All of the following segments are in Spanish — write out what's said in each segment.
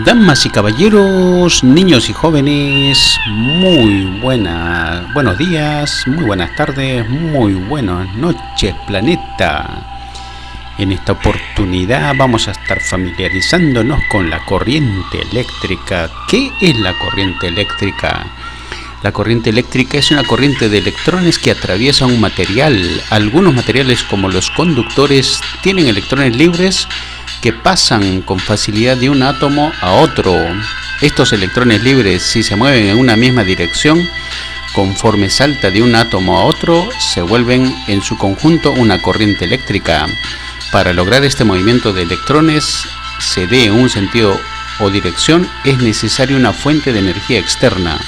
Damas y caballeros, niños y jóvenes, buenos días, muy buenas tardes, muy buenas noches, planeta. En esta oportunidad vamos a estar familiarizándonos con la corriente eléctrica. ¿Qué es la corriente eléctrica? La corriente eléctrica es una corriente de electrones que atraviesa un material. Algunos materiales, como los conductores, tienen electrones libres que pasan con facilidad de un átomo a otro. Estos electrones libres, si se mueven en una misma dirección, conforme salta de un átomo a otro, se vuelven en su conjunto una corriente eléctrica. Para lograr este movimiento de electrones se dé en un sentido o dirección, es necesaria una fuente de energía externa.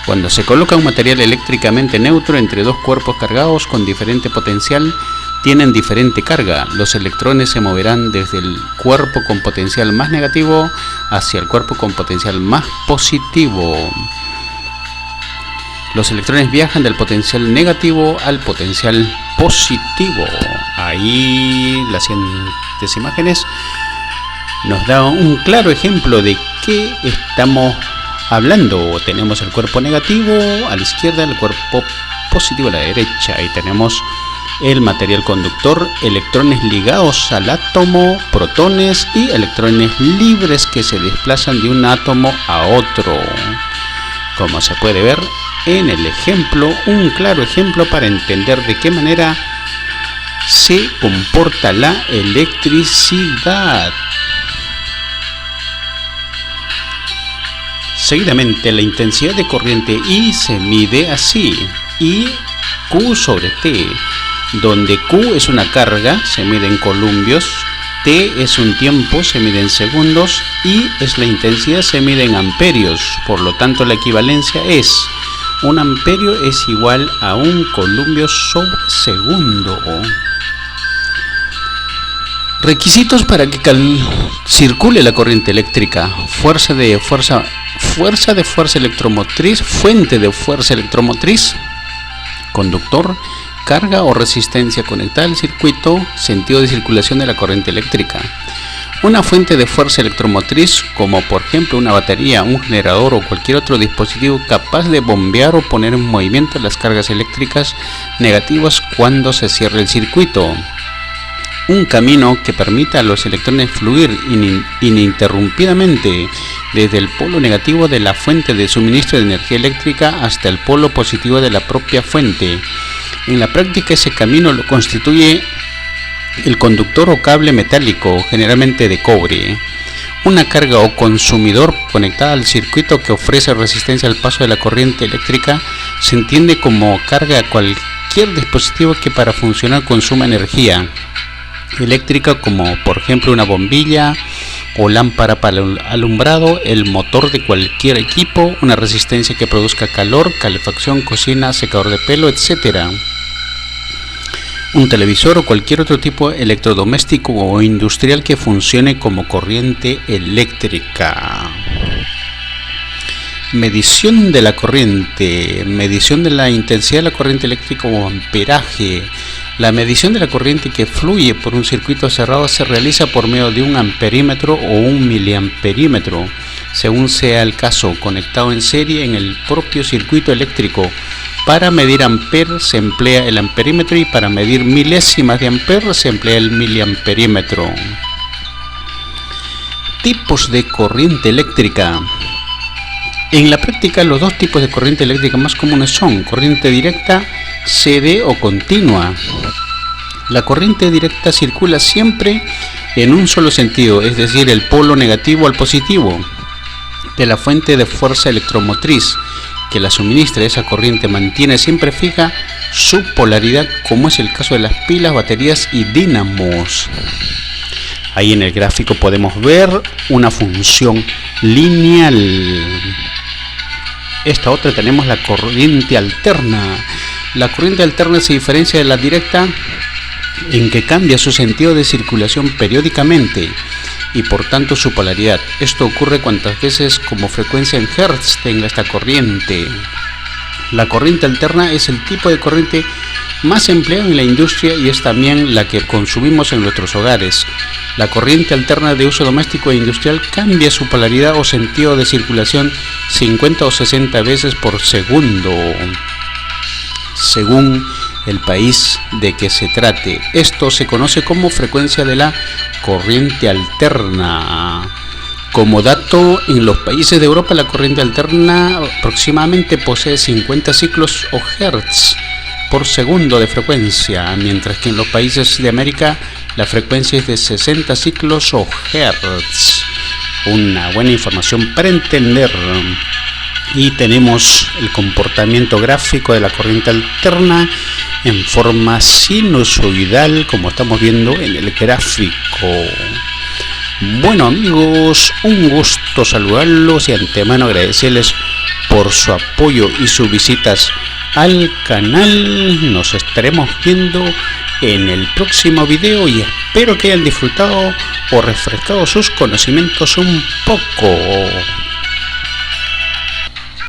Cuando se coloca un material eléctricamente neutro entre dos cuerpos cargados con diferente potencial, tienen diferente carga. Los electrones se moverán desde el cuerpo con potencial más negativo hacia el cuerpo con potencial más positivo. Los electrones viajan del potencial negativo al potencial positivo. Ahí las siguientes imágenes nos dan un claro ejemplo de qué estamos hablando. Tenemos el cuerpo negativo a la izquierda, el cuerpo positivo a la derecha, y tenemos el material conductor, electrones ligados al átomo, protones y electrones libres que se desplazan de un átomo a otro. Como se puede ver en el ejemplo, un claro ejemplo para entender de qué manera se comporta la electricidad. Seguidamente, la intensidad de corriente I se mide así: I Q sobre T, donde Q es una carga, se mide en columbios, T es un tiempo, se mide en segundos, y es la intensidad, se mide en amperios. Por lo tanto, la equivalencia es: un amperio es igual a un columbio sobre segundo. Requisitos para que circule la corriente eléctrica: fuerza de fuerza electromotriz, fuente de fuerza electromotriz, conductor, carga o resistencia conectada al circuito, sentido de circulación de la corriente eléctrica. Una fuente de fuerza electromotriz, como por ejemplo una batería, un generador o cualquier otro dispositivo capaz de bombear o poner en movimiento las cargas eléctricas negativas cuando se cierre el circuito. Un camino que permita a los electrones fluir ininterrumpidamente desde el polo negativo de la fuente de suministro de energía eléctrica hasta el polo positivo de la propia fuente. En la práctica, ese camino lo constituye el conductor o cable metálico, generalmente de cobre. Una carga o consumidor conectada al circuito que ofrece resistencia al paso de la corriente eléctrica se entiende como carga a cualquier dispositivo que para funcionar consuma energía eléctrica, como por ejemplo una bombilla o lámpara para alumbrado, el motor de cualquier equipo, una resistencia que produzca calor, calefacción, cocina, secador de pelo, etc. Un televisor o cualquier otro tipo electrodoméstico o industrial que funcione como corriente eléctrica. Medición de la corriente, medición de la intensidad de la corriente eléctrica o amperaje. La medición de la corriente que fluye por un circuito cerrado se realiza por medio de un amperímetro o un miliamperímetro, según sea el caso, conectado en serie en el propio circuito eléctrico. Para medir amper se emplea el amperímetro y para medir milésimas de amper se emplea el miliamperímetro. Tipos de corriente eléctrica. En la práctica, los dos tipos de corriente eléctrica más comunes son corriente directa, CD o continua. La corriente directa circula siempre en un solo sentido, es decir, el polo negativo al positivo de la fuente de fuerza electromotriz que la suministra. Esa corriente mantiene siempre fija su polaridad, como es el caso de las pilas, baterías y dínamos. Ahí en el gráfico podemos ver una función lineal. Esta otra tenemos la corriente alterna. La corriente alterna se diferencia de la directa en que cambia su sentido de circulación periódicamente y por tanto su polaridad. Esto ocurre cuantas veces como frecuencia en Hertz tenga esta corriente. La corriente alterna es el tipo de corriente más empleado en la industria y es también la que consumimos en nuestros hogares. La corriente alterna de uso doméstico e industrial cambia su polaridad o sentido de circulación 50 o 60 veces por segundo, según el país de que se trate. Esto se conoce como frecuencia de la corriente alterna. Como dato, en los países de Europa la corriente alterna aproximadamente posee 50 ciclos o hertz por segundo de frecuencia, mientras que en los países de América la frecuencia es de 60 ciclos o hertz. Una buena información para entender. Y tenemos el comportamiento gráfico de la corriente alterna en forma sinusoidal, como estamos viendo en el gráfico. Bueno amigos, un gusto saludarlos y antemano agradecerles por su apoyo y sus visitas al canal. Nos estaremos viendo en el próximo video y espero que hayan disfrutado o refrescado sus conocimientos un poco.